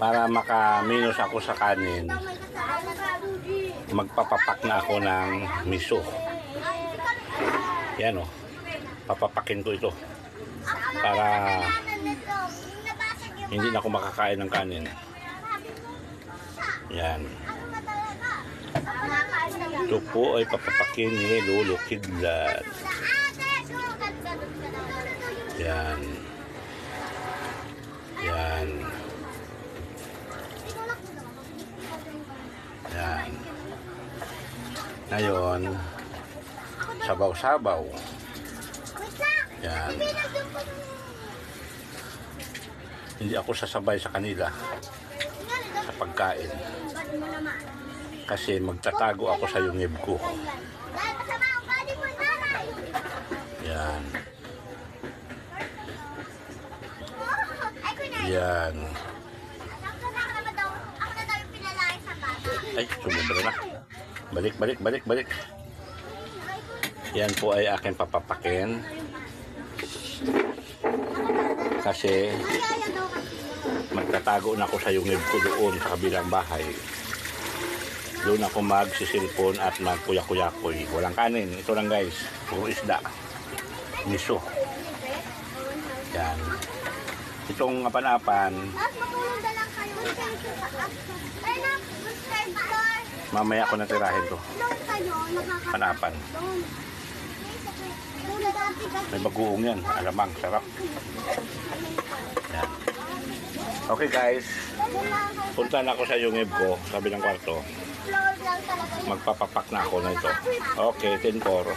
para makaminos ako sa kanin, magpapapak na ako ng miso. Yan o, papapakin ko ito para hindi na ako makakain ng kanin. Yan. Ito po ay papapakin ni Lolo Kidlat. Yan. Yan. Yan. Ngayon, sabaw-sabaw. Yan. Hindi ako sasabay sa kanila sa pagkain. Kasi magtatago ako sa yungib ko. Yan. Yan. Ay, sumubra na. Balik. Yan po ay aking papapakin. Kasi magtatago na ako sa yungib ko doon sa kabilang bahay. Doon ako magsisilpon at magkuyakuyakoy. Walang kanin. Ito lang guys. Puro isda. Miso. Yan. Itong apan-apan. Mamaya ako natirahin to. Apan-apan. May bagoong yan. Alamang. Sarap. Yan. Okay guys. Punta na ako sa yungib ko. Sabi ng kwarto. Magpapapak na ako na ito. Okay, 10-4.